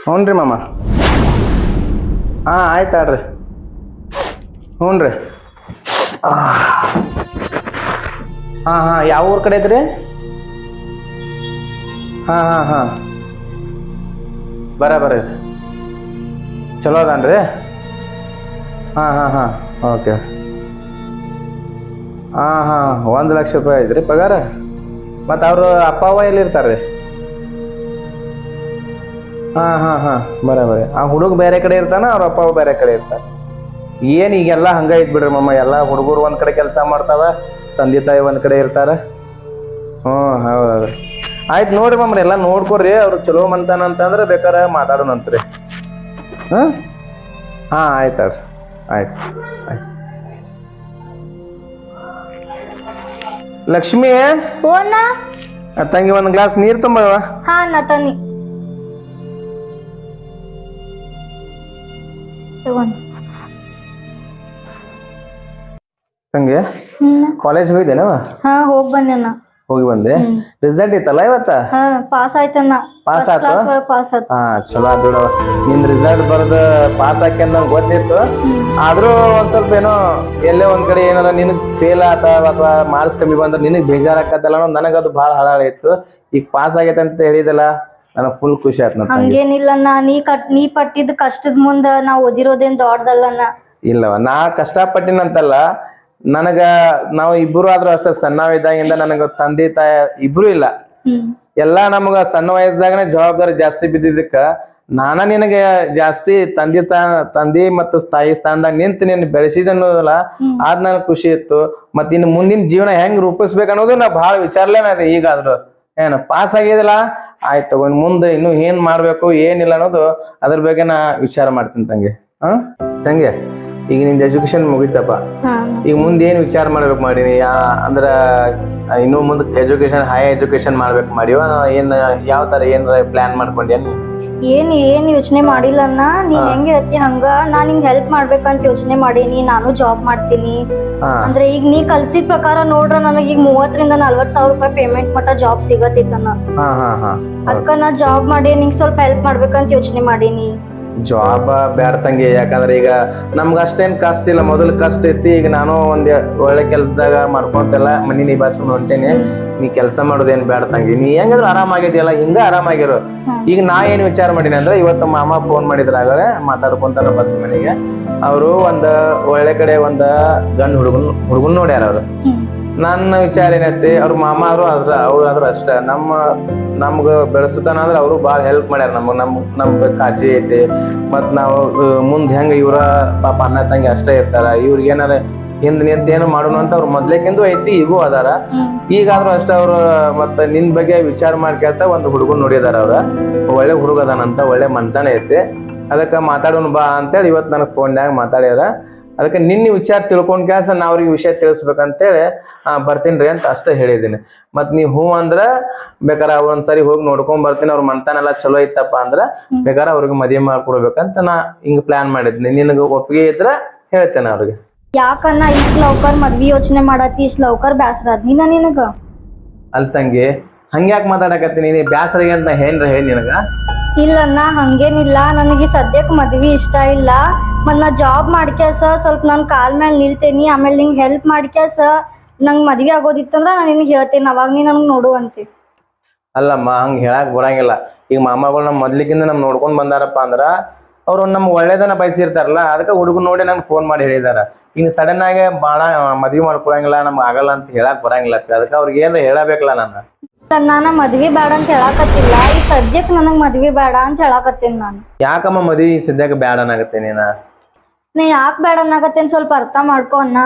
ಹ್ಞೂ ರೀ ಮಾಮ. ಹಾಂ ಆಯ್ತು ಆಡ್ರಿ. ಹ್ಞೂ ರೀ. ಹಾಂ ಯಾವ ಊರ ಕಡೆ ಐತ್ರಿ? ಹಾಂ ಬರ ಚಲೋ ಅದಾನ್ರಿ? ಹಾಂ ಓಕೆ. ಹಾಂ 1,00,000 ರೂಪಾಯಿ ಐತ್ರಿ ಪಗಾರ. ಮತ್ತು ಅವರು ಅಪ್ಪ ಅವ್ವ ಎಲ್ಲಿರ್ತಾರೆ ರೀ? ಹಾಂ ಬರೀ ಆ ಹುಡುಗ ಬೇರೆ ಕಡೆ ಇರ್ತಾನ, ಅವ್ರ ಅಪ್ಪ ಅವ್ವ ಬೇರೆ ಕಡೆ ಇರ್ತಾರೆ. ಏನು ಈಗೆಲ್ಲ ಹಂಗೆ ಐತ್ ಬಿಡ್ರಿ ಮಮ್ಮ. ಎಲ್ಲ ಹುಡುಗರು ಒಂದು ಕಡೆ ಕೆಲಸ ಮಾಡ್ತಾವ, ತಂದೆ ತಾಯಿ ಒಂದು ಕಡೆ ಇರ್ತಾರೆ. ಹೌದು. ಆಯ್ತು ನೋಡ್ರಿ ಮಮ್ರಿ, ಎಲ್ಲ ನೋಡ್ಕೊಡ್ರಿ. ಅವ್ರು ಚಲೋ ಮಂತಾನ ಅಂತಂದ್ರೆ ಬೇಕಾರೆ ಮಾತಾಡೋಣಂತ್ರಿ. ಹಾಂ ಆಯ್ತು ಆಯ್ತು. ಲಕ್ಷ್ಮಿ ತಂಗಿ ಒಂದು ಗ್ಲಾಸ್ ನೀರು ತುಂಬವ. ತಂಗಿ ಕಾಲೇಜ್ ಹೋಗಿದ್ದೇನವ? ಹೋಗಿ ಬಂದೆ. ರಿಸಲ್ಟ್ ಇತ್ತಲ್ಲ ಇವತ್ತ? ಪಾಸ್ ಆಯ್ತಣ್ಣ. ಪಾಸ್ ಆಯ್ತು? ಚಲೋ ಆತ್ ಬಿಡವ. ನಿನ್ ರಿಸಲ್ಟ್ ಬರದ ಪಾಸ್ ಆಕೆ ನಂಗೆ ಗೊತ್ತಿತ್ತು. ಆದ್ರೂ ಒಂದ್ ಸ್ವಲ್ಪ ಏನೋ ಎಲ್ಲೇ ಒಂದ್ ಕಡೆ ಏನಾರ ನಿನಗ್ ಫೇಲ್ ಆತ ಅಥವಾ ಮಾರ್ಕ್ಸ್ ಕಮ್ಮಿ ಬಂದ್ರೆ ನಿನಗ್ ಬೇಜಾರಾಕತ್ತಲ್ಲ ಅನ್ನೋ ನನಗದು ಭಾಳ ಹಳಾಳ ಇತ್ತು. ಈಗ ಪಾಸ್ ಆಗೈತೆ ಅಂತ ಹೇಳಿದಲ್ಲ, ನನಗ್ ಫುಲ್ ಖುಷಿ ಆಯ್ತು. ಹಂಗೇನಿಲ್ಲಣ್ಣ, ನೀ ಪಟ್ಟಿದ್ ಕಷ್ಟದ ಮುಂದ ನಾ ಓದಿರೋದೇನ್ ದೊಡ್ಡದಲ್ಲಣ್ಣ. ಇಲ್ಲವ, ನಾ ಕಷ್ಟಪಟ್ಟಿನಂತಲ್ಲ, ನನಗ ನಾವು ಇಬ್ರು ಆದ್ರೂ ಅಷ್ಟ ಸಣ್ಣವಿದ್ದಾಗಿಂದ ನನಗ ತಂದೆ ತಾಯಿ ಇಬ್ರು ಇಲ್ಲ. ಎಲ್ಲಾ ನಮಗ ಸಣ್ಣ ವಯಸ್ಸದಾಗನೇ ಜವಾಬ್ದಾರಿ ಜಾಸ್ತಿ ಬಿದ್ದಿದ್ದಕ್ಕ ನಿನಗೆ ಜಾಸ್ತಿ ತಂದೆ ಮತ್ತು ತಾಯಿ ಸ್ಥಾನದಾಗ ನಿಂತು ನೀನ್ ಬೆಳೆಸಿದನ್ನೋದಲ್ಲ, ಅದ್ ನನಗ್ ಖುಷಿ ಇತ್ತು. ಮತ್ ಇನ್ನು ಮುಂದಿನ ಜೀವನ ಹೆಂಗ್ ರೂಪಿಸ್ಬೇಕು ಅನ್ನೋದು ನಾ ಭಾಳ ವಿಚಾರಲೇನ ಅದೇ. ಈಗಾದ್ರು ಏನು ಪಾಸ್ ಆಗಿದಿಲ್ಲ, ಆಯ್ತು ಮುಂದೆ ಇನ್ನು ಏನ್ ಮಾಡ್ಬೇಕು ಏನಿಲ್ಲ ಅನ್ನೋದು ಅದ್ರ ಬಗ್ಗೆ ನಾ ವಿಚಾರ ಮಾಡ್ತೀನಿ ತಂಗಿ. ತಂಗಿ, ಈಗ ನಿಂದ ಎಜುಕೇಶನ್ ಮುಗಿತಪ್ಪ, ಈಗ ಮುಂದೆ ಏನ್ ವಿಚಾರ ಮಾಡ್ಬೇಕು ಮಾಡೀನಿ? ಅಂದ್ರ ಇನ್ನು ಮುಂದೆ ಎಜುಕೇಶನ್ ಹೈ ಎಜುಕೇಶನ್ ಮಾಡ್ಬೇಕು ಮಾಡಿವ ಏನ್ ಯಾವ ತರ ಏನ್ ಪ್ಲಾನ್ ಮಾಡ್ಕೊಂಡ್ಯಾನ? ಏನ್ ಯೋಚನೆ ಮಾಡಿಲ್ಲಣ್ಣ. ನೀನ್ ಹೆಂಗ್ ಹೇಳ್ತಿ ಹಂಗ ನಾ ನಿಂಗ್ ಹೆಲ್ಪ್ ಮಾಡ್ಬೇಕಂತ ಯೋಚನೆ ಮಾಡೀನಿ. ನಾನು ಜಾಬ್ ಮಾಡ್ತೀನಿ. ಅಂದ್ರೆ ಈಗ ನೀ ಕಲ್ಸಿದ ಪ್ರಕಾರ ನೋಡ್ರ ನನಗ ಈಗ 30,000 ರಿಂದ 40,000 ರೂಪಾಯಿ ಪೇಮೆಂಟ್ ಮಟ್ಟ ಜಾಬ್ ಸಿಗತ್ತೈತಣ್ಣ. ಅದಕ್ಕ ನಾ ಜಾಬ್ ಮಾಡಿ ನಿಂಗ್ ಸ್ವಲ್ಪ ಹೆಲ್ಪ್ ಮಾಡ್ಬೇಕಂತ ಯೋಚನೆ ಮಾಡೀನಿ. ಜಾಬ್ ಬ್ಯಾಡ ತಂಗಿ, ಯಾಕಂದ್ರೆ ಈಗ ನಮ್ಗ ಅಷ್ಟೇನ್ ಕಷ್ಟ ಇಲ್ಲ. ಮೊದಲು ಕಷ್ಟ ಐತಿ, ಈಗ ನಾನು ಒಂದ್ ಒಳ್ಳೆ ಕೆಲ್ಸದಾಗ ಮಾಡ್ಕೊಂತೆಲ್ಲ ಮನಿ ನಿಭಾಯಿಸ್ಕೊಂಡು ಹೊಂಟೇನಿ. ನೀ ಕೆಲಸ ಮಾಡೋದೇನ್ ಬ್ಯಾಡ ತಂಗಿ, ನೀ ಹೆಂಗಂದ್ರೆ ಆರಾಮಾಗಿದ್ಯಲ್ಲ, ಹಿಂಗ ಆರಾಮಾಗಿರು. ಈಗ ನಾ ಏನ್ ವಿಚಾರ ಮಾಡೀನಿ ಅಂದ್ರೆ, ಇವತ್ತು ಮಾಮ ಫೋನ್ ಮಾಡಿದ್ರ ಆಗಲೇ ಮಾತಾಡ್ಕೊಂತಾನ ಬಂದ ಮನೆಗೆ. ಅವರು ಒಂದ್ ಒಳ್ಳೆ ಕಡೆ ಒಂದ್ ಗಂಡ್ ಹುಡುಗನ್ ನೋಡ್ಯಾರ. ಅವ್ರು ನನ್ನ ವಿಚಾರ ಏನೈತಿ, ಅವ್ರ ಮಾಮ ಅವ್ರಾದ್ರು ಅಷ್ಟ ನಮ್ಗ ಬೆಳೆಸುತ್ತಾನ ಅಂದ್ರೆ ಅವರು ಬಾಳ ಹೆಲ್ಪ್ ಮಾಡ್ಯಾರ. ನಮ್ಗ ಕಾಳಜಿ ಐತಿ. ಮತ್ ನಾವು ಮುಂದ್ ಹೆಂಗ ಇವ್ರ ಪಾಪ ಅಣ್ಣ ತಂಗಿ ಅಷ್ಟೇ ಇರ್ತಾರ, ಇವ್ರಿಗೆ ಏನಾರ ಹಿಂದ್ ನಿಂತ ಏನು ಮಾಡೋಣ ಅಂತ ಅವ್ರ ಮೊದ್ಲೇಕಿಂದು ಐತಿ, ಈಗೂ ಅದಾರ. ಈಗಾದ್ರೂ ಅಷ್ಟ ಅವ್ರು ಮತ್ತ ನಿನ್ ಬಗ್ಗೆ ವಿಚಾರ ಮಾಡ್ಕ್ಯಾಸ ಒಂದ್ ಹುಡುಗನ್ ನೋಡಿದಾರ. ಅವ್ರ ಒಳ್ಳೆ ಹುಡುಗ ಅದಾನಂತ, ಒಳ್ಳೆ ಮನ್ತಾನೆ ಐತಿ. ಅದಕ್ಕ ಮಾತಾಡೋಣ ಬಾ ಅಂತೇಳಿ ಇವತ್ ನನಗ್ ಫೋನ್ಯಾಗ ಮಾತಾಡ್ಯಾರ. ಅದಕ್ಕೆ ನಿನ್ನ ವಿಚಾರ ತಿಳ್ಕೊಂಡ್ ಕ್ಯಾಸ ನಾ ಅವ್ರಿಗೆ ವಿಷಯ ತಿಳಿಸ್ಬೇಕಂತೇಳಿ ಬರ್ತೀನ್ರಿ ಅಂತ ಅಷ್ಟೇ ಹೇಳಿದೀನಿ. ಮತ್ ನೀವ್ ಹೂ ಅಂದ್ರ ಬೇಕಾರೆ ಒಂದ್ಸರಿ ಹೋಗಿ ನೋಡ್ಕೊಂಡ್ ಬರ್ತೀನಿ. ಅವ್ರ ಮನ್ತಾನೆಲ್ಲ ಚಲೋ ಇತ್ತಪ್ಪ ಅಂದ್ರ ಬೇಕಾರೆ ಅವ್ರಿಗೆ ಮದ್ವೆ ಮಾಡ್ಕೊಡ್ಬೇಕಂತ ನಾ ಹಿಂಗ್ ಪ್ಲಾನ್ ಮಾಡಿದ್ನಿ. ನಿನಗ ಒಪ್ಪಿಗೆ ಇದ್ರ ಹೇಳ್ತೇನೆ ಅವ್ರಿಗೆ. ಯಾಕನ್ನ ಇಷ್ಟ ಲೌಕರ್ ಮದ್ವಿ ಯೋಚನೆ ಮಾಡತ್ತಿ? ಇಷ್ಟ ಲೌಕರ್ ಬ್ಯಾಸರ ಆದ್ನಿ ನಿನಗ? ಅಲ್ ತಂಗಿ, ಹಂಗ್ಯಾಕ್ ಮಾತಾಡಕತ್ತೀನಿ? ನೀ ಬ್ಯಾಸರಿಗೆ ಅಂತ ಹೇಳಿ ನಿನಗ? ಇಲ್ಲಣ್ಣ, ಹಂಗೇನಿಲ್ಲ. ನನಗೆ ಸದ್ಯಕ್ಕೆ ಮದ್ವಿ ಇಷ್ಟ ಇಲ್ಲ. ಮತ್ ನಾ ಜಾಬ್ ಮಾಡ್ಕ್ಯಾಸ ಸ್ವಲ್ಪ ನನ್ ಕಾಲ್ ಮೇಲೆ ನಿಲ್ತೇನಿ. ಆಮೇಲೆ ನಿಂಗೆ ಹೆಲ್ಪ್ ಮಾಡ್ಕ್ಯಾಸ ನಂಗೆ ಮದ್ವಿ ಆಗೋದಿತ್ತಂದ್ರ ನಾನು ನಿನಗೆ ಹೇಳ್ತೇನೆ, ಅವಾಗ ನೀ ನನ್ಗೆ ನೋಡುವಂತೆ. ಅಲ್ಲಮ್ಮ, ಹಂಗ ಹೇಳಕ್ ಬರಂಗಿಲ್ಲ. ಈಗ ಮಾಮಗಳು ನಮ್ ಮೊದ್ಲಿಗಿಂದ ನಮ್ ನೋಡ್ಕೊಂಡ್ ಬಂದಾರಪ್ಪ ಅಂದ್ರ ಅವ್ರು ನಮ್ ಒಳ್ಳೇದನ್ನ ಬಯಸಿರ್ತಾರಲ್ಲ. ಅದಕ್ಕೆ ಹುಡುಗನ್ ನೋಡಿ ನಂಗೆ ಫೋನ್ ಮಾಡಿ ಹೇಳಿದಾರ. ಈಗ ಸಡನ್ ಆಗಿ ಮದ್ವಿ ಮಾಡ್ಕೊಳಂಗಿಲ್ಲ, ನಮ್ಗೆ ಆಗಲ್ಲ ಅಂತ ಹೇಳಕ್ ಬರಂಗಿಲ್ಲ. ಅದಕ್ಕೆ ಅವ್ರಿಗೆ ಏನ್ ಹೇಳಬೇಕಲ್ಲ ನಾನು. ನಾನ ಮದ್ವಿ ಬೇಡ ಅಂತ ಹೇಳಾಕತ್ತಿಲ್ಲ, ಈ ಸದ್ಯಕ್ ನನಗ್ ಮದ್ವಿ ಬೇಡ ಅಂತ ಹೇಳಾಕತ್ತೇನಿ ನಾನು. ಯಾಕಮ್ಮ ಮದ್ವಿ ಸದ್ಯಕ್ಕೆ ಬೇಡ ಅನ್ನಾಗತ್ತೆ ನೀ ಯಾಕೆ ಬೇಡ ಅನ್ನಾಗತ್ತೇನ್ ಸ್ವಲ್ಪ ಅರ್ಥ ಮಾಡ್ಕೊ ಅಣ್ಣ.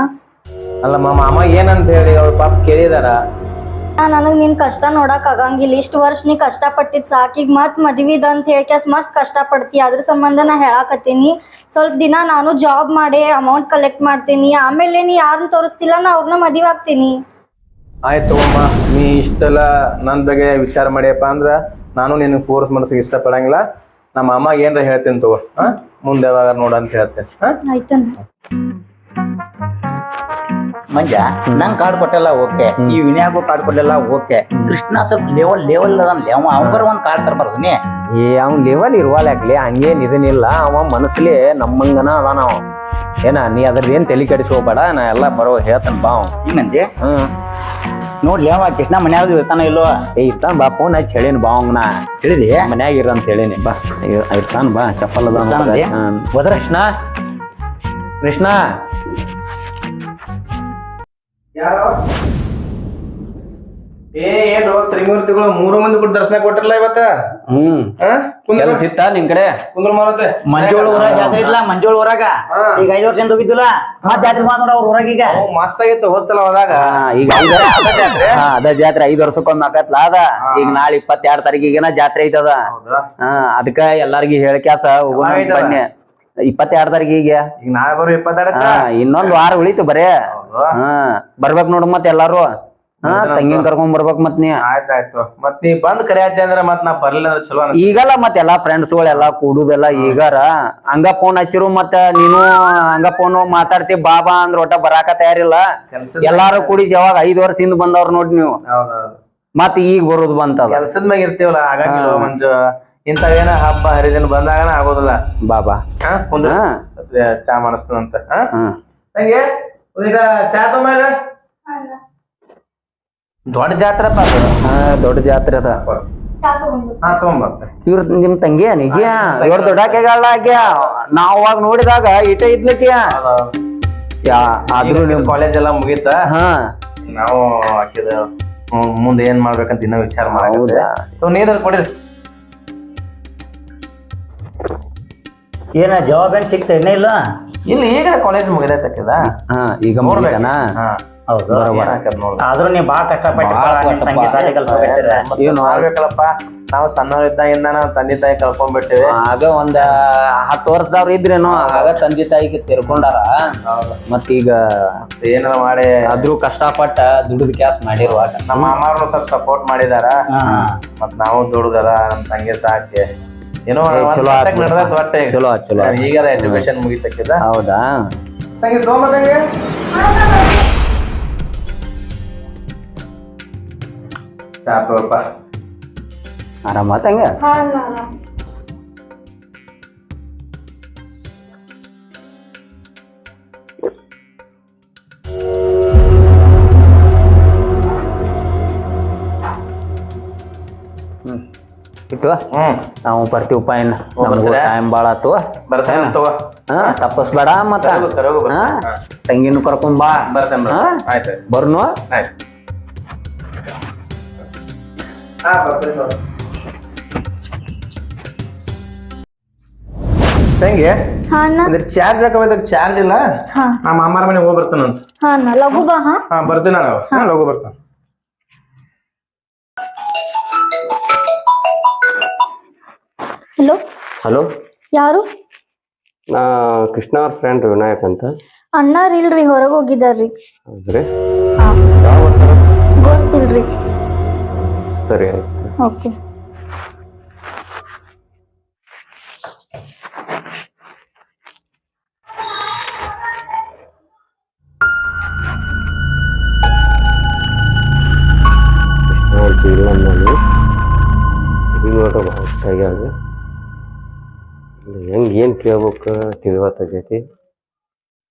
ಅಲ್ಲಮ್ಮ, ಮಾಮ ಏನಂತ ಹೇಳಿ ಅವ್ರ ಪಾಪ ಕೇಳಿದಾರ. ನನಗ್ ನಿನ್ ಕಷ್ಟ ನೋಡಕ್ ಆಗಂಗಿಲ್ಲ. ಇಷ್ಟು ವರ್ಷ ನೀ ಕಷ್ಟ ಪಟ್ಟಿದ್ ಸಾಕೀಗ ಮತ್ ಮದ್ವಿದ ಅಂತ ಹೇಳ್ಕ್ಯಾಸ್ ಮಸ್ತ್ ಕಷ್ಟ ಪಡ್ತಿ. ಅದ್ರ ಸಂಬಂಧ ನಾ ಹೇಳಾಕತ್ತೀನಿ, ಸ್ವಲ್ಪ ದಿನ ನಾನು ಜಾಬ್ ಮಾಡಿ ಅಮೌಂಟ್ ಕಲೆಕ್ಟ್ ಮಾಡ್ತೀನಿ. ಆಮೇಲೆ ನೀ ಯಾರನ್ನ ತೋರಿಸ್ತಿಲ್ಲ ನಾ ಅವ್ರನ್ನ ಮದ್ವಿ ಆಗ್ತೀನಿ. ಆಯ್ತು ಅಮ್ಮ, ನೀ ಇಷ್ಟೆಲ್ಲ ನನ್ ಬಗ್ಗೆ ವಿಚಾರ ಮಾಡಿಯಪ್ಪ ಅಂದ್ರ ನಾನು ನಿನಗೆ ಫೋರ್ಸ್ ಮಾಡ್ಸಕ್ ಇಷ್ಟ ಪಡಂಗಿಲ್ಲ. ನಮ್ಮ ಅಮ್ಮ ಏನ್ರ ಹೇಳ್ತೀನಿ ತಗೋ, ಮುಂದೆ ಯಾವಾಗ ನೋಡ ಅಂತ ಹೇಳ್ತೇನೆ. ಮಂಜ ನಂಗ್ ಕಾರ್ಡ್ ಕೊಟ್ಟಲ್ಲ ಓಕೆ, ಈ ವಿನಾಯಕು ಕಾರ್ಡ್ ಕೊಟ್ಟಲ್ಲ ಓಕೆ, ಕೃಷ್ಣ ಸ್ವಲ್ಪ ಲೆವೆಲ್ ಅದಾನ್ಲಿ, ಅವ ಅವಂಗರ ಒಂದ್ ಕಾರ್ಡ್ ತರಬಾರ್ದು ನೀ. ಅವ್ನ್ ಲೆವೆಲ್ ಇರ್ವಾಲ್ಯಾಗ್ಲಿ, ಹಂಗೇನ್ ಇದನ್ನಿಲ್ಲ. ಅವ ಮನಸ್ಲಿ ನಮ್ಮಂಗನ ಅದಾನ ಅವ. ಏನ ನೀ ಅದ್ರದ್ದು ಏನ್ ತಲೆ ಕೆಡಿಸ್ಕೋಬೇಡ, ನಾ ಎಲ್ಲಾ ಬರೋ ಹೇಳ್ತಾನ ಬಾ ಅವ. ಹಿಂಗಂತಿ ನೋಡ್ಲಿ ಅವ ಕೃಷ್ಣ ಮನ್ಯಾಗ ಇರ್ತಾನ ಇಲ್ಲೋ? ಇರ್ತಾನ ಬಾ, ಫೋನ್ ಹಚ್ಚಿ ಹೇಳಿನಿ ಬಾ ಅವಂಗ, ನಾ ತಿಳಿದಿ ಮನ್ಯಾಗ ಇರ ಅಂತ ಹೇಳೀನಿ. ಬಾ ಇರ್ತಾನ ಬಾ, ಚಪ್ಪಲ್ ಅದ ಹೋದ್ರ ಕೃಷ್ಣ ಕೃಷ್ಣ ಏನು ತ್ರಿಮೂರ್ತಿಗಳು 3 ಮಂದಿ ಕೂಡ ದರ್ಶನ ಕೊಟ್ಟಿರಲ್ಲ ಇವತ್ತ. ಕೆಲಸ ಇತ್ತ ನಿನ್ ಕಡೆ? ಕುಂದ್ರ ಮಾರತ್ತೆ ಮಂಜೋಳ ಊರಾಗ ಜಾತ್ರೆ ಇದ್ಲ, ಮಂಜೋಳ ಊರಾಗ ಈಗ 5 ವರ್ಷದಿಂದ ಹೋಗಿದ್ದಿಲ್ಲ, ಮತ್ ಜಾತ್ರೆ ಮಾಡ್ ಅವ್ರ ಊರಾಗ. ಈಗ ಮಸ್ತ್ ಆಗಿತ್ತು ಹೋದ್ಸಲ ಹೋದಾಗ. ಈಗ ಅದ ಜಾತ್ರೆ 5 ವರ್ಷಕ್ಕೊಮ್ಮೆ ಆಕತ್ಲ ಅದ. ಈಗ ನಾಳೆ 22 ತಾರೀಕಿಗೆನ ಜಾತ್ರೆ ಐತದ. ಅದಕ್ಕ ಎಲ್ಲಾರ್ಗಿ ಹೇಳ್ಕ್ಯಾಸ ಹೋಗೋಣ ಬನ್ನಿ. 22 ತಾರೀಕಿಗೆ ಈಗ ನಾಳೆ ಬರೋ 22. ಇನ್ನೊಂದ್ ವಾರ ಉಳಿತು ಬರೇ. ಬರ್ಬೇಕ್ ನೋಡ್ ಮತ್ ಎಲ್ಲಾರು. ತಂಗಿನ ಕರ್ಕೊಂಡ್ ಬರ್ಬೇಕ್ ಮತ್ ನೀ. ಆಯ್ತಾಯ್ತು. ಮತ್ ನೀ ಬಂದ್ ಕರೆಯತ್ತೆ ಅಂದ್ರೆ ಮತ್ ನಾ ಬರ್ಲಿಲ್ಲ ಅಂದ್ರೆ ಚಲೋ. ಈಗಲ್ಲ ಮತ್ ಎಲ್ಲಾ ಫ್ರೆಂಡ್ಸ್ಗಳೆಲ್ಲಾ ಕೂಡುದೆಲ್ಲ ಈಗಾರ ಹಂಗ ಫೋನ್ ಹಚ್ಚಿರು, ಮತ್ತ ನೀನು ಹಂಗ ಫೋನ್ ಮಾತಾಡ್ತಿ ಬಾಬಾ ಅಂದ್ರ ಒಟ್ಟ ಬರಾಕ ತಯಾರಿಲ್ಲ. ಎಲ್ಲಾರು ಕೂಡಿ ಯಾವಾಗ 5 ವರ್ಷ ಹಿಂದ್ ಬಂದವ್ರ ನೋಡ್ ನೀವು. ಮತ್ ಈಗ ಬರೋದು ಬಂತ. ಕೆಲ್ಸದ ಮ್ಯಾಗ ಇರ್ತೀವಲ್ಲ ಆಗಂಗಿಲ್ಲ ಮಂಜು. ಇಂಥವೇನ ಹಬ್ಬ ಹರಿದಿನ ಬಂದಾಗನ ಆಗೋದಿಲ್ಲ. ಬಾಬಾ ಕುಂದ್ರ ಚಾ ಮಾಡಿಸ್ತದಂತ. ಹಂಗೆ ಈಗ ಚಾ ತಗೊಂಬ. ದೊಡ್ಡ ಜಾತ್ರೆಪ್ಪ ಅದು. ದೊಡ್ಡ ಜಾತ್ರೆ ಅದ. ಇವ್ರ ನಿಮ್ ತಂಗಿ ಏನಿಗ್ಯ? ಇವ್ರ ದೊಡ್ಡಾಕೆಗಳ ಆಗ್ಯ. ನಾವ್ ಅವಾಗ ನೋಡಿದಾಗ ಇಟ ಇದ್ಲಕ್ಕಿಯ. ಆದ್ರೂ ನಿಮ್ ಕಾಲೇಜ್ ಎಲ್ಲ ಮುಗೀತ. ನಾವು ಹಾಕಿದ ಮುಂದೆ ಏನ್ ಮಾಡ್ಬೇಕಂತ ಇನ್ನೂ ವಿಚಾರ ಮಾಡೋದು. ನೀರ್ ಕೊಡಿ. ಏನ ಜವಾಬ್ ಏನ್ ಸಿಕ್ತ ಇನ್ನೇ ಇಲ್ಲ? ಇಲ್ಲಿ ಈಗ ಕಾಲೇಜ್ ಮುಗಿದೈತಕ್ಕಿದ. ಈಗ ಮುಗಿದನ. ಹೌದು, ಆದ್ರೂ ನೀವ್ ಬಾಳ ಕಷ್ಟಪಟ್ಟು ಏನು ಆಗ್ಬೇಕಲ್ಲಪ್ಪ. ನಾವು ಸಣ್ಣವರಿದ್ದಾಗಿಂದ ನಾವು ತಂದೆ ತಾಯಿ ಕಳ್ಕೊಂಡ್ಬಿಟ್ಟಿವಿ. ಆಗ ಒಂದ್ 10 ವರ್ಷದವ್ರ ಇದ್ರೇನು, ಆಗ ತಂದೆ ತಾಯಿಗೆ ತಿರ್ಕೊಂಡಾರ. ಮತ್ತೀಗ ಏನಾರ ಮಾಡಿ ಆದ್ರೂ ಕಷ್ಟಪಟ್ಟ ದುಡಿದ ಕ್ಯಾಸ್ ಮಾಡಿರುವಾಗ ನಮ್ಮ ಅಮ್ಮಾರು ಸ್ವಲ್ಪ ಸಪೋರ್ಟ್ ಮಾಡಿದಾರ. ಮತ್ ನಾವು ದುಡ್ದಲ್ಲ ನಮ್ ತಂಗಿ ಸಾಕಿ ಏನೋ ಚಲೋ ಚಲೋ ಚಲೋ. ಈಗಾರ ಎಜುಕೇಶನ್ ಮುಗಿತಕ್ಕಿದ. ಹೌದಾ? ತಂಗಿ ತಗೊಂಬಂಗೆ ಚಾಪಪ್ಪ. ಆರಾಮ ತಂಗ? ಇಟ್ಟು ನಾವು ಬರ್ತೀವಪ್ಪ. ಇನ್ನ ನಮಗೂ ಟೈಮ್ ಭಾಳ ಆತು. ಬರ್ತೇನೆ ತಗೋ. ತಪ್ಪಸ್ಬೇಡ. ಮತ್ತ ತಂಗಿನೂ ಕರ್ಕೊಂಡ್ ಬಾ. ಬರ್ತೇನೆ. ಆಯ್ತು ಬರ್ನು. ಆಯ್ತು. ತಂಗಿ ಚಾರ್ಜ್ ಹಾಕೋಬೇಕು. ಚಾರ್ಜ್ ಇಲ್ಲ. ನಮ್ಮ ಅಮ್ಮಾರ ಮನೆಗೆ ಹೋಗಿ ಬರ್ತಾನಂತ. ಲಘು ಬಾ. ಬರ್ತೀನಿ ನಾನು. ಲಘು ಬರ್ತಾನ. ಹಲೋ ಹಲೋ, ಯಾರು? ನಾ ಕೃಷ್ಣ ಅವ್ರ ಫ್ರೆಂಡ್ ವಿನಾಯಕ್ ಅಂತ. ಅಣ್ಣಾರ್ ಇಲ್ರಿ, ಹೊರಗೆ ಹೋಗಿದಾರ್ರಿ. ಹೌದ್ರಿ? ಯಾವ ಬರ್ತಾರ? ಗೊತ್ತಿಲ್ರಿ. ಸರಿ ಆಯ್ತು. ಓಕೆ. ಕೃಷ್ಣ ಅಂತ ಇಲ್ಲ ನಾನು ಈಗ ನೋಡ್ರಿ ಭಾಳ ಇಷ್ಟ ಆಗ್ಯಾವ. ಹೆಂಗೆ ಏನು ಕೇಳ್ಬೇಕು ತಿಳಿವತ್ತಾಗೈತಿ.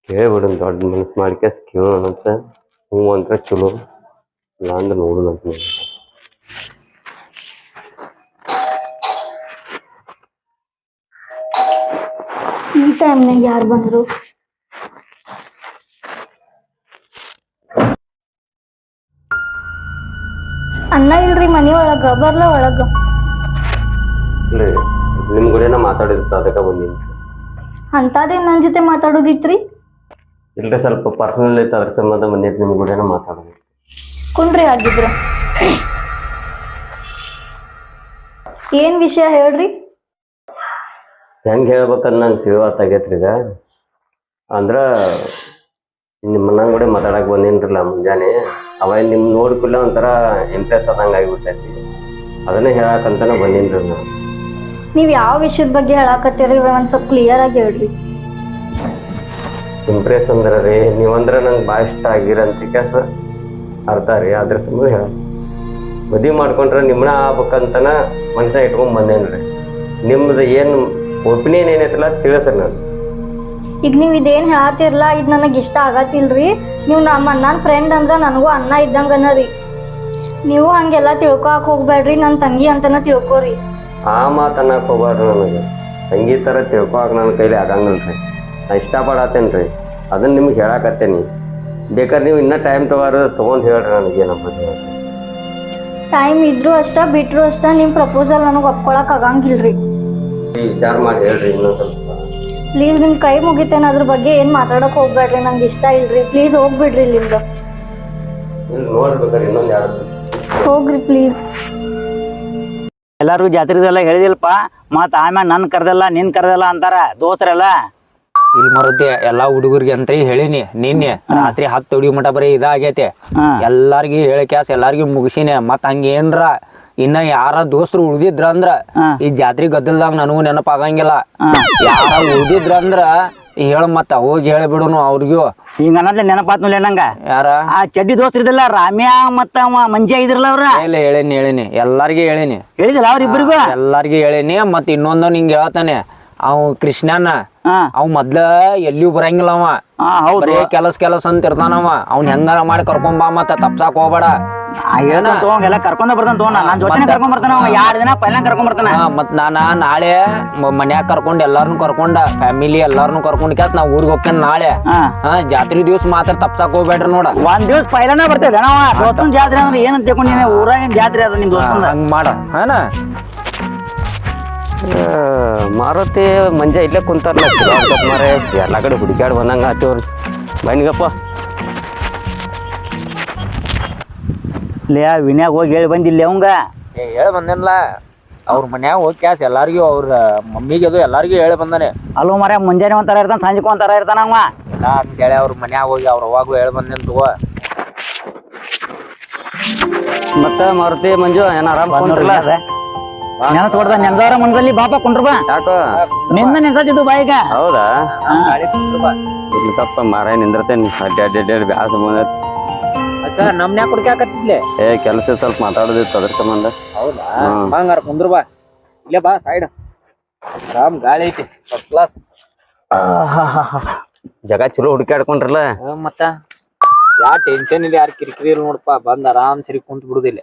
ಕೇಳ್ಬಿಡೋಣ, ದೊಡ್ಡ ಮನಸ್ಸು ಮಾಡ್ಕೇಸ್ ಕೇಳೋಣ ಅಂತ. ಹ್ಞೂ ಅಂದ್ರೆ ಚಲೋ, ಇಲ್ಲ ಅಂದ್ರೆ ನೋಡೋಣ ಅಂತ. ಈ ಟೈಮ್ನಾಗ ಯಾರು ಬಂದ್ರು? ಅಣ್ಣ ಇಲ್ರಿ ಮನಿ ಒಳಗ. ಬರ್ಲ ಒಳಗ? ಇಲ್ರಿ, ನಿಮ್ಮ ಗುಡೇನ ಮಾತಾಡಿರ್ತ, ಅದಕ್ಕೆ ಬಂದೀನಿ. ಅಂತದೇನ್ ನನ್ ಜೊತೆ ಮಾತಾಡೋದಿತ್ರಿ? ಇಲ್ರಿ, ಸ್ವಲ್ಪ ಪರ್ಸನಲ್ ಐತೆ, ಅದ್ರ ಸಂಬಂಧ ಬಂದೈತಿ. ನಿಮ್ಮ ಗುಡೇನ ಮಾತಾಡೋದು. ಕುಂಡ್ರಿ ಆಗಿದ್ರ. ಏನ್ ವಿಷಯ ಹೇಳ್ರಿ? ಹೆಂಗೆ ಹೇಳ್ಬೇಕಂತ ನಂಗೆ ತಿಳಿವತ್ತಾಗೈತ್ರಿ. ಈಗ ಅಂದ್ರೆ ನಿಮ್ಮ ಮನ ಕೂಡ ಮಾತಾಡಕ್ಕೆ ಬಂದೇನ್ರಲ್ಲ ಮುಂಜಾನೆ. ಅವ ನಿಮ್ಮ ನೋಡ್ಕೊಳ್ಳ ಒಂಥರ ಇಂಪ್ರೆಸ್ ಆದಂಗೆ ಆಗಿಬಿಟ್ಟೈತಿ. ಅದನ್ನೇ ಹೇಳಕ್ಕಂತಾನೆ ಬಂದೇನ್ರಿ ನಾನು. ನೀವ್ ಯಾವ ವಿಷಯದ ಬಗ್ಗೆ ಹೇಳಾಕತ್ತೀರಿ? ಒಂದ್ ಸ್ವಲ್ಪ ಕ್ಲಿಯರ್ ಆಗಿ ಹೇಳ್ರಿ. ಇಂಪ್ರೆಸ್ ಅಂದ್ರೆ ರೀ ನೀವಂದ್ರೆ ನಂಗೆ ಭಾಳ ಇಷ್ಟ ಆಗಿರಂತ ಕೆಲಸ ಅರ್ಥ ರೀ ಅದ್ರ ಸಂಬಂಧ ಹೇಳ ಮದುವೆ ಮಾಡ್ಕೊಂಡ್ರೆ ನಿಮ್ಮನ್ನ ಆಗ್ಬೇಕಂತನ ಮನುಷ್ಯ ಇಟ್ಕೊಂಡ್ ಬಂದೇನ್ರಿ ನಿಮ್ದು ಏನು ಒಪಿನಿಯನ್ ಏನೈತಲ್ಲ ತಿಳಿಸ್ರಿ ನಾನು ಈಗ ನೀವ್ ಇದೇನ್ ಹೇಳತ್ತಿರ್ಲ ಇದ್ ನನಗ್ ಇಷ್ಟ ಆಗತ್ತಿಲ್ರಿ ನೀವ್ ನಮ್ಮ ಅಣ್ಣನ ಫ್ರೆಂಡ್ ಅಂದ್ರ ನನಗೂ ಅಣ್ಣ ಇದ್ದಂಗನ ರೀ ನೀವು ಹಂಗೆಲ್ಲಾ ತಿಳ್ಕೊಕ್ ಹೋಗ್ಬೇಡ್ರಿ ನನ್ ತಂಗಿ ಅಂತನ ತಿಳ್ಕೊರಿ ಆ ಮಾತು ಅನ್ನಕ್ಕೆ ಹೋಗ್ಬಾರ್ದು ನನಗೆ ತಂಗಿ ಥರ ತಿಳ್ಕೊಳಕ್ ನನ್ನ ಕೈಲಿ ಆಗಂಗಿಲ್ರಿ ನಾ ಇಷ್ಟಪಡತ್ತೇನ್ರಿ ಅದನ್ನ ನಿಮ್ಗೆ ಹೇಳಾಕತ್ತೇನಿ ಬೇಕಾದ್ರೆ ನೀವು ಇನ್ನೂ ಟೈಮ್ ತೊಗೊಂಡು ಹೇಳ್ರಿ ನನಗೆ ಏನಪ್ಪ ಟೈಮ್ ಇದ್ರು ಅಷ್ಟ ಬಿಟ್ರು ಅಷ್ಟ ನಿಮ್ ಪ್ರಪೋಸಲ್ ನನಗ್ ಒಪ್ಕೊಳಕ್ ಆಗಂಗಿಲ್ರಿ ವಿಚಾರ ಮಾಡಿ ಹೇಳ್ರಿ ಇನ್ನೊಂದು ಸ್ವಲ್ಪ ಪ್ಲೀಸ್ ನಿಮ್ ಕೈ ಮುಗಿತೇನೆ ಅದ್ರ ಬಗ್ಗೆ ಏನ್ ಮಾತಾಡಕ್ ಹೋಗ್ಬೇಡ್ರಿ ನಂಗೆ ಇಷ್ಟ ಇಲ್ರಿ ಪ್ಲೀಸ್ ಹೋಗ್ಬಿಡ್ರಿ ಇಲ್ಲಿಂದ ಇಲ್ಲಿ ನೋಡ್ಬೇಕಾದ್ರೆ ಇನ್ನೊಂದು ಯಾರು ಹೋಗ್ರಿ ಪ್ಲೀಸ್ ಎಲ್ಲಾರು ಜಾತ್ರೆದೆಲ್ಲ ಹೇಳಿದಿಲ್ಪ ಮತ್ ಆಮ್ಯಾಗ ನನ್ ಕರ್ದಲ್ಲ ನಿನ್ ಕರ್ದಲ್ಲ ಅಂತಾರ ದೋಸ್ತರೆಲ್ಲ ಇಲ್ಲಿ ಮರುತ್ತೆ ಎಲ್ಲಾ ಹುಡುಗರಿಗೆ ಅಂತ ಹೇಳಿನಿ ನಿನ್ನೆ ರಾತ್ರಿ 10 ಹೊಡಿ ಮಟ ಬರೀ ಇದಾಗೈತೆ ಎಲ್ಲಾರ್ಗಿ ಹೇಳಿ ಕ್ಯಾಸ್ ಎಲ್ಲಾರ್ಗಿ ಮುಗಿಸಿನಿ ಮತ್ ಹಂಗೇನ್ರ ಇನ್ನ ಯಾರ ದೋಸ್ತರು ಉಳ್ದಿದ್ರ ಅಂದ್ರ ಈ ಜಾತ್ರೆ ಗದ್ದಲ್ದಾಗ ನನಗೂ ನೆನಪಾಗಂಗಿಲ್ಲ ಯಾರ ಉಳ್ದಿದ್ರ ಅಂದ್ರ ಹೇಳ ಮತ್ತ ಹೋಗಿ ಹೇಳಿ ಬಿಡುನು ಅವ್ರಿಗೂ ಹಿಂಗ ಅನ್ನದ್ಲೆ ನೆನಪಾತ್ನಲ್ಲ ನಂಗ ಯಾರ ಆ ಚಡ್ಡಿ ದೋಸ್ತಿರ್ದಲ್ಲ ರಾಮ್ಯ ಮತ್ತ ಮಂಜ ಇದ್ರಲ್ಲ ಅವ್ರ ಹೇಳಿನಿ ಎಲ್ಲಾರ್ಗಿ ಹೇಳಿನಿ ಹೇಳಿದಲ್ಲ ಅವ್ರಿಬ್ರಿಗೂ ಎಲ್ಲಾರ್ಗಿ ಹೇಳಿನಿ ಮತ್ ಇನ್ನೊಂದು ನಿಂಗೆ ಹೇಳ್ತಾನೆ ಅವ್ ಕೃಷ್ಣನ ಅವ್ ಮೊದ್ಲ ಎಲ್ಲಿಯೂ ಬರಂಗಿಲ್ಲ ಅವ ಬರೀ ಕೆಲಸ ಅಂತ ಇರ್ತಾನವ ಅವ್ನ ಹೆಂಗಾರ ಮಾಡಿ ಕರ್ಕೊಂಡ್ ಬಾ ಮತ್ತ ತಪ್ಸಾಕ್ ಹೋಗ್ಬೇಡ ಎಲ್ಲ ಕರ್ಕೊಂಡ ಬರ್ತಾನ ತೋಣ ನಾನ್ ಜೊತೆ ಕರ್ಕೊಂಡ್ ಬರ್ತಾನ 2 ದಿನ ಪೈಲ ಕರ್ಕೊಂಡ್ ಬರ್ತಾನ ಮತ್ ನಾನ ನಾಳೆ ಮನ್ಯಾಗ ಕರ್ಕೊಂಡ್ ಎಲ್ಲಾರ್ನು ಕರ್ಕೊಂಡ ಫ್ಯಾಮಿಲಿ ಎಲ್ಲಾರ್ನು ಕರ್ಕೊಂಡ್ ಕ್ಯಾಸ್ ನಾವ್ ಊರಿಗೆ ಹೋಗ್ತೇನೆ ನಾಳೆ ಜಾತ್ರೆ ದಿವ್ಸ ಮಾತ್ರ ತಪ್ಸಾಕ್ ಹೋಗ್ಬೇಡ್ರಿ ನೋಡ ಒಂದ್ ದಿವ್ಸ ಪೈಲನ ಬರ್ತೇವೆ ನಾವ ದೋಸ್ತನ್ ಜಾತ್ರೆ ಅಂದ್ರೆ ಏನಂತ ತಿಳ್ಕೊಂಡಿ ಊರಾಗಿನ ಜಾತ್ರೆ ಅದ ನಿಮ್ ದೋಸ್ತಂದ ಹಂಗ ಮಾಡ ಹಾನ ಮಾರುತಿ ಮಂಜ ಇಲ್ಲೇ ಕುಂತಾರಲ್ಲ ಮಾರೇ ಎಲ್ಲ ಕಡೆ ಹುಡುಕ್ಯಾಡ್ ಬಂದಂಗ ಆತೇವ್ರಿ ಬನ್ನಿಗಪ್ಪ ಲೇ ವಿನ್ಯಾಗ ಹೋಗಿ ಹೇಳಿ ಬಂದಿಲ್ಲ ಅವಂಗ ಹೇಳಿ ಬಂದೇನಲ್ಲ ಅವ್ರ ಮನ್ಯಾಗ ಹೋಗಿ ಕ್ಯಾಸ್ ಎಲ್ಲಾರ್ಗೂ ಅವ್ರ ಮಮ್ಮಿಗೆ ಅದು ಎಲ್ಲಾರ್ಗೂ ಹೇಳಿ ಬಂದಾನೆ ಅಲ್ಲೋ ಮರ ಮುಂಜಾನೆ ಒಂಥರ ಇರ್ತಾನ ಸಂಜೆಕ್ ಒಂಥರ ಇರ್ತಾನ ಅವ ಎಲ್ಲ ಅಂತೇಳಿ ಅವ್ರ ಮನ್ಯಾಗ ಹೋಗಿ ಅವ್ರ ಅವಾಗೂ ಹೇಳಿ ಬಂದೇನ್ ತಗೋ ಮತ್ತ ಮಾರುತಿ ಮಂಜು ಏನ ಆರಾಮ್ ಬಂದ್ರಲ್ಲ ನೆನಸ್ಕೊಡ್ದ ನೆನ್ದವ್ರ ಮುಂದಲ್ಲಿ ಬಾಪ ಕುಂಡ್ರ ಬಾ ಯಾಕೋ ನಿಂದ ನೆನ್ಸತ್ತಿದ್ದು ಬಾಯಿಗ ಹೌದಾ ಇಲ್ಲಿ ತಪ್ಪ ಮಾರ ನಿಂದ್ರತೇನಿ ಅಡ್ಡಾಡಿ ಬ್ಯಾಸ ಬಂದೈತಿ ಅಕ್ಕ ನಮ್ನ್ಯಾಗ ಕುಡ್ಕಾಕತ್ತಿದ್ಲೆ ಕೆಲಸ ಸ್ವಲ್ಪ ಮಾತಾಡೋದಿತ್ತು ಅದ್ರ ಸಂಬಂಧ ಹೌದಾ ಹಂಗಾರ ಕುಂದ್ರ ಬಾ ಇಲ್ಲೇ ಬಾ ಸೈಡ್ ಆರಾಮ್ ಗಾಳಿ ಐತಿ ಫಸ್ಟ್ ಕ್ಲಾಸ್ ಜಗ ಚಲೋ ಹುಡುಕಾಡ್ಕೊಂಡ್ರಲ್ಲ ಮತ್ತ ಯಾ ಟೆನ್ಷನ್ ಇಲ್ಲ ಯಾರು ಕಿರಿಕಿರಿ ಇಲ್ಲ ನೋಡಪ್ಪ ಬಂದ್ ಆರಾಮ್ ಸರಿ ಕುಂತ್ ಬಿಡುದಿಲ್ಲ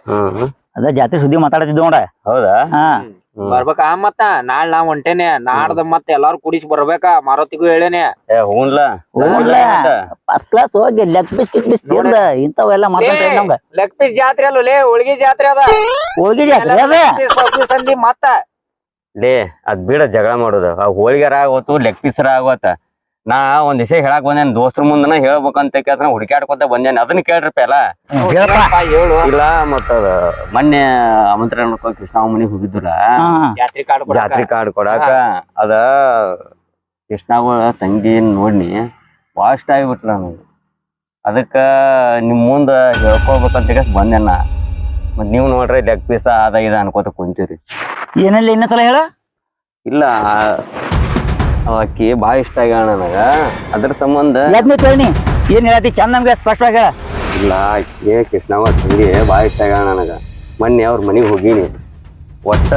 ಅದ ಜಾತ್ರೆ ಸುದ್ದಿ ಮಾತಾಡತಿದ್ದ ನೋಡ ಹೌದಾ ಬರ್ಬೇಕ ಮತ್ತ ನಾಳೆ ನಾ ಹೊಂಟೇನೆ ನಾಡ್ದ ಮತ್ತ ಎಲ್ಲಾರು ಕುಡಿಸಿ ಬರ್ಬೇಕ ಮಾರುತಿಗೂ ಹೇಳೇನೆ ಹೂನ್ಲ ಫಸ್ಟ್ ಕ್ಲಾಸ್ ಹೋಗಿ ಲೆಗ್ ಪೀಸ್ ಕಿಕ್ ಪೀಸ್ ತಿಂದ ಇಂಥವೆಲ್ಲ ಮಾತಾಡ್ತಾ ನಮ್ಗ ಲೆಗ್ ಪೀಸ್ ಜಾತ್ರೆ ಅಲ್ಲ ಲೇ ಹೋಳಿಗೆ ಜಾತ್ರೆ ಅದ ಹೋಳಿಗೆ ಜಾತ್ರೆ ಅದ ಸಂದಿ ಮತ್ತ ಲೇ ಅದ್ ಬಿಡ ಜಗಳ ಮಾಡೋದು ಆ ಹೋಳಿಗೆರ ಆಗೋತು ಲೆಗ್ ಪೀಸರ ಆಗೋತ ನಾ ಒಂದ್ ದಿವಸ ಹೇಳಕ್ ಬಂದೇನ್ ದೋಸ್ತ್ರ ಮುಂದನ ಹೇಳ್ಬೇಕಂತ ಕೇಳ್ತಾನ ಹುಡುಕ್ಯಾಡ್ಕೊತ ಬಂದೇನ್ ಅದನ್ನ ಕೇಳ್ರಿಪ್ಪ ಎಲ್ಲ ಹೇಳು ಇಲ್ಲ ಮತ್ತದ ಮೊನ್ನೆ ಆಮಂತ್ರಣ ಕೃಷ್ಣ ಮನಿಗ್ ಹೋಗಿದ್ದುಲ್ಲ ಜಾತ್ರೆ ಕಾರ್ಡ್ ಕೊಡಾಕ ಅದ ಕೃಷ್ಣಗಳ ತಂಗಿ ನೋಡ್ನಿ ವಾಸ್ಟ್ ಆಗಿಬಿಟ್ಲ ನನಗೆ ಅದಕ್ಕ ನಿಮ್ ಮುಂದ ಹೇಳ್ಕೊಬೇಕಂತ ಬಂದೇನ ಮತ್ ನೀವ್ ನೋಡ್ರಿ ಲೆಗ್ ಪೀಸ ಅದ ಇದ ಅನ್ಕೋತ ಕುಂತೀರಿ ಏನಿಲ್ಲ ಇನ್ನೊಂದ್ಸಲ ಹೇಳ ಇಲ್ಲ ಆಕಿ ಭಾಳ ಇಷ್ಟ ಆಗ್ಯಾಳ ನನಗ ಅದ್ರ ಸಂಬಂಧ ಕೇಳಿ ಏನ್ ಹೇಳತಿ ಚಂದ ನಮ್ಗೆ ಸ್ಪಷ್ಟವಾಗಿ ಹೇಳ ಇಲ್ಲ ಆಕಿ ಕೃಷ್ಣವ ತಂಗಿ ಭಾಳ ಇಷ್ಟ ಆಗ್ಯಾಳ ನನಗ ಮೊನ್ನೆ ಅವ್ರ ಮನಿಗ್ ಹೋಗಿನಿ ಒಟ್ಟ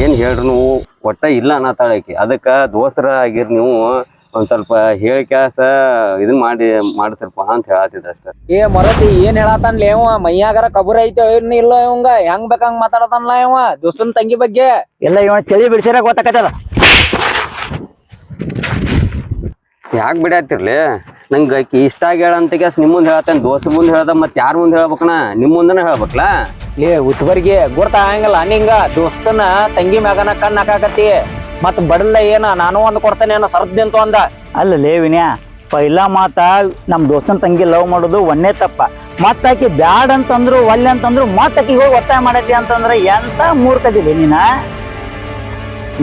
ಏನ್ ಹೇಳ್ರಿ ನೀವು ಒಟ್ಟ ಇಲ್ಲ ಅನ್ನತಾಳ ಆಕಿ ಅದಕ್ಕ ದೋಸ್ತರ ಆಗಿರ್ ನೀವು ಒಂದ್ ಸ್ವಲ್ಪ ಹೇಳಿಕ್ಯಾಸ ಇದನ್ ಮಾಡಿಸ್ರಪ್ಪ ಅಂತ ಹೇಳತ್ತಿದ್ದ ಅಷ್ಟ ಮರತಿ ಏನ್ ಹೇಳತಾನ್ಲೇ ಇವ ಮೈಯಾಗರ ಕಬೂರ್ ಐತೆ ಇಲ್ಲ ಇವಂಗ ಹೆಂಗ್ ಬೇಕಂಗ್ ಮಾತಾಡತಾನಲ್ಲ ಇವ ದೋಸ್ತನ್ ತಂಗಿ ಬಗ್ಗೆ ಎಲ್ಲ ಇವನ ಚಳಿ ಬಿಡ್ಸಿರ ಗೊತ್ತಾಕತ್ತದ ಯಾಕೆ ಬಿಡಾತಿರ್ಲಿ ನಂಗೆ ಆಕಿ ಇಷ್ಟ ಆಗ್ಯಾಳ ಅಂತ ಗ್ಯಾಸ್ ನಿಮ್ಮ ಮುಂದೆ ಹೇಳ್ತಾನೆ ದೋಸ್ತ ಮುಂದೆ ಹೇಳ್ದ ಮತ್ತೆ ಯಾರ ಮುಂದೆ ಹೇಳ್ಬೇಕನ ನಿಮ್ಮ ಮುಂದನ ಹೇಳ್ಬೇಕಲ್ಲ ಲೇ ಉತ್ವರ್ಗಿ ಗೊತ್ತಾಗಂಗಿಲ್ಲ ನಿಂಗ ದೋಸ್ತನ ತಂಗಿ ಮ್ಯಾಗನ ಕಣ್ ಹಾಕಾಕತಿ ಮತ್ ಬಡಲ್ಲ ಏನ ನಾನು ಒಂದ್ ಕೊಡ್ತೇನೆ ಏನೋ ಸರ್ದಿ ಅಂತ ಅಂದ ಅಲ್ಲಲೇ ವಿನ್ಯ ಪೈಲಾ ಮಾತ ನಮ್ ದೋಸ್ತನ ತಂಗಿ ಲವ್ ಮಾಡೋದು ಒಂದೇ ತಪ್ಪ ಮತ್ತ ಆಕಿ ಬ್ಯಾಡ್ ಅಂತಂದ್ರು ಒಲ್ಲೆ ಅಂತಂದ್ರು ಮತ್ತ ಆಕಿ ಹೋಗಿ ಒತ್ತಾಯ ಮಾಡೈತಿ ಅಂತಂದ್ರ ಎಂತ ಮೂರ್ಖದಿಲ್ಲ ನೀನ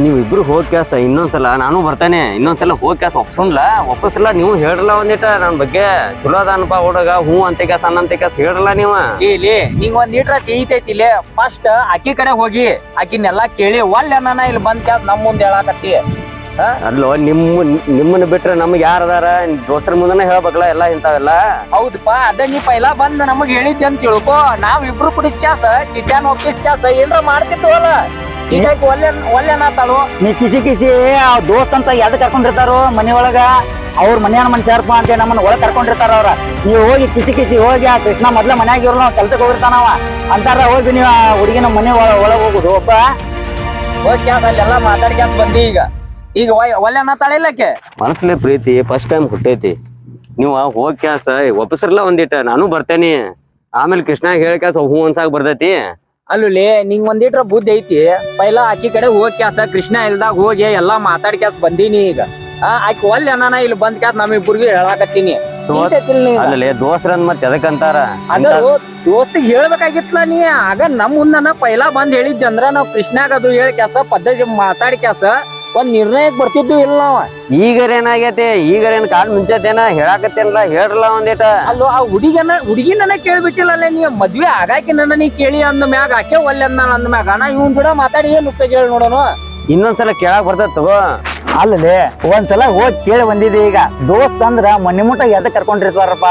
ನೀವಿಬ್ರು ಹೋಗಿ ಕ್ಯಾಸ ಇನ್ನೊಂದ್ಸಲ ನಾನು ಬರ್ತೇನೆ ಇನ್ನೊಂದ್ಸಲ ಹೋಗಿ ಕ್ಯಾಸ ಒಪ್ಪಸಲ್ಲ ನೀವು ಹೇಳ್ರಲ್ಲ ಒಂದಿಟ ನನ್ನ ಬಗ್ಗೆ ಚಲೋ ಅದಾನಪ್ಪ ಹುಡುಗ ಹೂ ಅಂತ ಕ್ಯಾಸ ಅನ್ನಂತ ಕ್ಯಾಸ ಹೇಳ್ರಲ್ಲ ನೀವು ಇಲ್ಲಿ ನಿಂಗ್ ಒಂದ್ ಈಟ್ರ ಚೀತೈತಿಲೆ ಫಸ್ಟ್ ಅಕ್ಕಿ ಕಡೆ ಹೋಗಿ ಆಕಿನೆಲ್ಲಾ ಕೇಳಿ ಒಲ್ಲೆ ಅನ್ನ ಇಲ್ಲಿ ಬಂದ್ ಕ್ಯಾಸ್ ನಮ್ ಮುಂದೆ ಹೇಳಾಕತ್ತಿ ಅಲ್ಲೋ ನಿಮ್ಮನ್ನ ಬಿಟ್ರೆ ನಮ್ಗೆ ಯಾರ ಅದಾರ ದೋಸ್ತರ ಮುಂದನ ಹೇಳ್ಬೇಕಲ್ಲ ಎಲ್ಲ ಇಂತಾವೆಲ್ಲ. ಹೌದಪ್ಪ ಅದ ನೀ ಪೈಲಾ ಬಂದ್ ನಮಗ್ ಹೇಳಿದ್ದೆ ಅಂತ ತಿಳ್ಕೊ. ನಾವ್ ಇಬ್ರು ಕುಡಿಸ್ ಕ್ಯಾಸ ಕಿಟ್ಯಾನ್ ಒಪ್ಪಿಸ್ ಕ್ಯಾಸ ಏನ್ರ ಮಾಡ್ತಿದ್ವಲ್ಲ. ಈಗ ಒಲ್ಲೆನಾತಾಳು ನೀ ಕಿಸಿ ಆ ದೋಸ್ತ್ ಅಂತ ಎದ್ ಕರ್ಕೊಂಡಿರ್ತಾರೋ ಮನಿ ಒಳಗ, ಅವ್ರ ಮನ್ಯಾನ ಮನುಷ್ಯರಪ್ಪ ಅಂತ ನಮ್ಮನ್ನ ಒಳಗ್ ಕರ್ಕೊಂಡಿರ್ತಾರ ಅವ್ರ. ನೀವು ಹೋಗಿ ಕಿಸಿ ಹೋಗಿ ಆ ಕೃಷ್ಣ ಮೊದ್ಲ ಮನ್ಯಾಗ ಇವ್ರು ನಾವ್ ಕೆಲ್ಸಕ್ಕೆ ಹೋಗಿರ್ತಾನವ ಅಂತಾರ. ಹೋಗಿ ನೀವು ಆ ಹುಡುಗಿನ ಮನೆ ಒಳಗ್ ಹೋಗುದು ಒಬ್ಬ ಹೋಗ್ ಕ್ಯಾಸ್ ಅಲ್ಲೆಲ್ಲಾ ಮಾತಾಡ್ಕ್ಯಾಸ್ ಬಂದಿ. ಈಗ ಒಲ್ಲೆನಾತಾಳ ಇಲ್ಲಕ್ಕೆ ಮನಸ್ಸಲ್ಲಿ ಪ್ರೀತಿ ಫಸ್ಟ್ ಟೈಮ್ ಹುಟ್ಟೈತಿ. ನೀವು ಹೋಗ್ ಕ್ಯಾಸ ಒಪ್ಪಿಸ್ರಲ್ಲ ಒಂದಿಟ್ಟ ನಾನು ಬರ್ತೇನಿ. ಆಮೇಲೆ ಕೃಷ್ಣ ಹೇಳ ಕ್ಯಾಸ ಹೂ ಅನ್ಸಾಕ್ ಬರ್ತೈತಿ. ಅಲ್ಲೇ ನಿಂಗ್ ಒಂದಿಟ್ರ ಬುದ್ಧಿ ಐತಿ. ಪೈಲಾ ಆಕಿ ಕಡೆ ಹೋಗ್ ಕ್ಯಾಸ ಕೃಷ್ಣ ಇಲ್ದಾಗ ಹೋಗಿ ಎಲ್ಲಾ ಮಾತಾಡ್ ಕ್ಯಾಸ್ ಬಂದೀನಿ. ಈಗ ಆಕಿ ಒಲ್ಲೆ ಅನ್ನಾನ ಇಲ್ಲಿ ಬಂದ್ ಕ್ಯಾಸ್ ನಮ್ಮಿಬ್ಬರಿಗೂ ಹೇಳಾಕತ್ತೀನಿ. ಅಲ್ಲೇ ದೋಸ್ರನ್ ಮತ್ ಎದಕ್ಕಂತಾರ ಅದ ದೋಸ್ತಿಗೆ ಹೇಳ್ಬೇಕಾಗಿತ್ಲ ನೀ. ಆಗ ನಮ್ ಮುಂದನ ಪೈಲಾ ಬಂದ್ ಹೇಳಿದ್ದೆ ಅಂದ್ರ ನಾವ್ ಕೃಷ್ಣಾಗ ಅದು ಹೇಳಿ ಕ್ಯಾಸ ಪದ್ಧತಿ ಮಾತಾಡಿ ಕ್ಯಾಸ ಒಂದ್ ನಿರ್ಣಯಕ್ ಬರ್ತಿದ್ವಿ ಇಲ್ಲ ನಾವ. ಈಗರ ಏನಾಗೈತಿ? ಈಗರೇನ್ ಕಾಲ್ ಮುಂಚೆತೇನ ಹೇಳಾಕತ್ತೇನಲ್ಲ ಹೇಳ್ರಲ್ಲ ಒಂದಿಟ. ಅಲ್ಲೋ ಆ ಹುಡುಗಿನ ಕೇಳ್ಬಿಟ್ಟಿಲ್ಲ ನೀ. ಮದ್ವೆ ಆಗಾಕಿ ನನ್ನ ನೀ ಕೇಳಿ ಅಂದ ಮ್ಯಾಗ ಆಕೆ ಒಲ್ಲೆ ಅಂದ ಮ್ಯಾಗ ನಾ ಇವನ್ ಕೂಡ ಮಾತಾಡಿ ಏನ್ ಉಪಯೋಗ ಹೇಳಿ ನೋಡೋಣ. ಇನ್ನೊಂದ್ಸಲ ಕೇಳಾಕ್ ಬರ್ತದ ತಗೋ. ಅಲ್ಲೇ ಒಂದ್ಸಲ ಹೋಗಿ ಕೇಳಿ ಬಂದಿದ್ದೆ. ಈಗ ದೋಸ್ತ್ ಅಂದ್ರ ಮನಿ ಮುಟ್ಟ ಎದ ಕರ್ಕೊಂಡಿರ್ತಾರಪ್ಪ.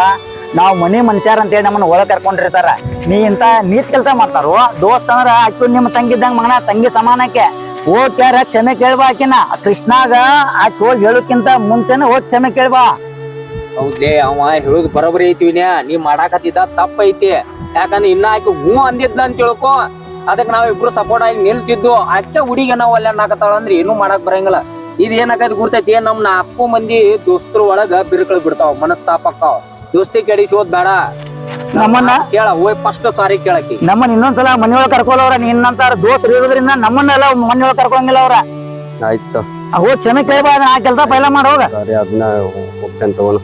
ನಾವ್ ಮನಿ ಮನುಷ್ಯರ್ ಅಂತೇಳಿ ನಮ್ಮನ್ನ ಒಳಗ್ ಕರ್ಕೊಂಡಿರ್ತಾರ. ನೀ ಇಂತ ನೀಚ್ ಕೆಲ್ಸ ಮಾಡ್ತಾರೋ. ದೋಸ್ತ್ ಅಂದ್ರ ಆಕಿ ನಿಮ್ಮ ತಂಗಿದ್ದಂಗ ಮಗನ ತಂಗಿ ಸಮಾನಕ್ಕೆ ಹೋಗ್ ಕ್ಯಾರ ಕ್ಷಮೆ ಕೇಳ್ಬಾ. ಆಕಿನ ಕೃಷ್ಣಾಗ ಆಕಿ ಹೋಗಿ ಹೇಳೋಕ್ಕಿಂತ ಮುಂಚೆನೆ ಹೋಗಿ ಕ್ಷಮೆ ಕೇಳ್ಬಾ. ಹೌದೇ ಅವ ಹೇಳುದ್ ಬರೋಬರಿ ಐತಿ ವಿನ್ಯ. ನೀ ಮಾಡಾಕತ್ತಿದ್ದ ತಪ್ಪ ಐತಿ. ಯಾಕಂದ್ರೆ ಇನ್ನ ಆಕಿ ಹೂ ಅಂದಿದ್ಲ ಅಂತ ತಿಳ್ಕೊ. ಅದಕ್ ನಾವಿಬ್ರು ಸಪೋರ್ಟ್ ಆಗಿ ನಿಲ್ತಿದ್ವು. ಅಷ್ಟೇ ಹುಡುಗಿ ನಾವ್ ಒಲ್ಲೆ ಅನ್ನಕತ್ತಾಳ ಅಂದ್ರೆ ಏನು ಮಾಡಕ್ ಬರಂಗಿಲ್ಲ. ಇದ್ ಏನಕ್ಕದ್ ಗುರ್ತೈತಿ, ನಮ್ 4 ಮಂದಿ ದೋಸ್ತರ ಒಳಗ ಬಿರುಕಳ್ ಬಿಡ್ತಾವ, ಮನಸ್ತಾಪಕ್ಕಾವ. ದೋಸ್ತಿ ಕೆಡಿಸೋದ್ ಬೇಡ. ನಮ್ಮನ್ನ ಕೇಳ ಹೋಯ್ ಫಸ್ಟ್ ಸಾರಿ ಕೇಳಕಿ. ನಮ್ಮನ್ನ ಇನ್ನೊಂದ್ಸಲ ಮನಿಯೊಳಗ್ ಕರ್ಕೊಳವ್ರ. ನಿನ್ನಂತಾರ ದೋಸ್ತರು ಇರೋದ್ರಿಂದ ನಮ್ಮನ್ನೆಲ್ಲ ಮನಿಯೊಳಗ್ ಕರ್ಕೊಂಗಿಲ್ಲ ಅವ್ರ. ಆಯ್ತು ಹೋಗ್ ಕ್ಷಮೆ ಕೇಳ್ಬಾ. ಆ ಕೆಲ್ಸ ಪೈಲ ಮಾಡೋಗ ಸರಿ ಅದನ್ನ ಹೋಗ್ತೇನೆ ತಗೋಣ.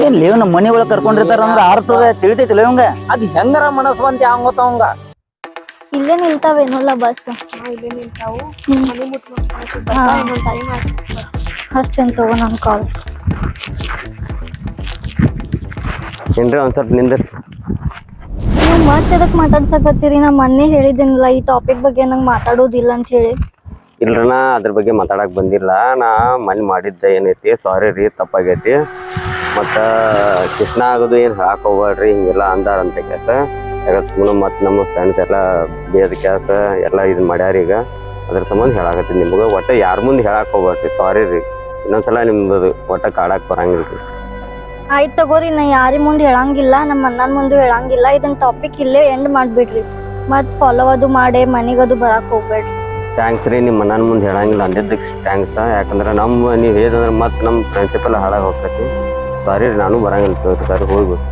ಏನ್ ಲೇವ್ ನಮ್ಮ ಮನಿ ಒಳಗ್ ಕರ್ಕೊಂಡಿರ್ತಾರ ಅಂದ್ರ ಅರ್ಥದ ತಿಳಿತೈತಿಲ್ಲ ಇವಂಗ. ಅದ್ ಹೆಂಗಾರ ಮನಸ್ವಂತಿ ಹಂಗೋತಾವಂಗ. ಇಲ್ಲೇ ನಿಲ್ತಾವೇನೋಲ್ಲ ಬಸ್. ಹಸ್ತೇನೆ ತಗೋ ನನ್ ಕಾಲ್. ಏನ್ರಿ ಒಂದ್ ಸ್ವಲ್ಪ ನಿಂದ್ರಿ. ನೀವು ಮತ್ತೆ ಎದಕ್ ಮಾತಾಡ್ಸಕತ್ತೀರಿ? ನಾ ಮೊನ್ನೆ ಹೇಳಿದ್ದೀನಿಲ್ಲ ಈ ಟಾಪಿಕ್ ಬಗ್ಗೆ ನಂಗೆ ಮಾತಾಡೋದಿಲ್ಲ ಅಂತ ಹೇಳಿ. ಇಲ್ರಣ್ಣ ಅದ್ರ ಬಗ್ಗೆ ಮಾತಾಡಕ್ ಬಂದಿಲ್ಲ. ನಾ ಮನ್ ಮಾಡಿದ್ದ ಏನೈತಿ ಸಾರಿ ರೀ, ತಪ್ಪಾಗೈತಿ. ಮತ್ತ ಕೃಷ್ಣ ಆಗೋದು ಏನ್ ಹೇಳಕ್ ಹೋಗ್ಬೇಡ್ರಿ ಹಿಂಗೆಲ್ಲ ಅಂದಾರಂತ ಕೆಲಸ. ಯಾಕಂದ್ರೆ ಸುಮ್ಮನೆ ಮತ್ ನಮ್ಮ ಫ್ರೆಂಡ್ಸ್ ಎಲ್ಲ ಬೇದ ಕೆಲಸ ಎಲ್ಲ ಇದು ಮಾಡ್ಯಾರ. ಈಗ ಅದ್ರ ಸಂಬಂಧ ಹೇಳಾಕತ್ತೀನಿ ನಿಮ್ಗೆ. ಒಟ್ಟ ಯಾರ ಮುಂದೆ ಹೇಳಕ್ ಹೋಗ್ಬೇಡ್ರಿ, ಸಾರಿ ರೀ. ಇನ್ನೊಂದ್ಸಲ ನಿಮ್ದು ಒಟ್ಟ ಕಾಡಾಕ್ ಬರಂಗಿಲ್ರಿ. ಆಯ್ತು ತಗೋರಿ, ನಾ ಯಾರಿ ಮುಂದೆ ಹೇಳಂಗಿಲ್ಲ, ನಮ್ಮ ಅಣ್ಣನ ಮುಂದೆ ಹೇಳಂಗಿಲ್ಲ. ಇದನ್ನ ಟಾಪಿಕ್ ಇಲ್ಲೇ ಎಂಡ್ ಮಾಡ್ಬಿಡ್ರಿ. ಮತ್ ಫಾಲೋ ಅದು ಮಾಡಿ ಮನೆಗದು ಬರಾಕ್ ಹೋಗ್ಬೇಡ್ರಿ. ಥ್ಯಾಂಕ್ಸ್ ರೀ. ನಿಮ್ಮ ನನ್ನ ಮುಂದೆ ಹೇಳಂಗಿಲ್ಲ ಅಂದಿದ್ದಕ್ಕೆ ಥ್ಯಾಂಕ್ಸ್. ಯಾಕಂದ್ರೆ ನೀವು ಹೇಳಿದ್ರೆ ಮತ್ತೆ ನಮ್ಮ ಪ್ರಿನ್ಸಿಪಲ್ ಹಾಳಾಗಿ ಹೋಗ್ತೈತಿ. ಸಾರಿ ರೀ, ನಾನು ಬರಂಗಿಲ್ಲ. ಸರಿ ಹೋಗ್ಬೇಕು.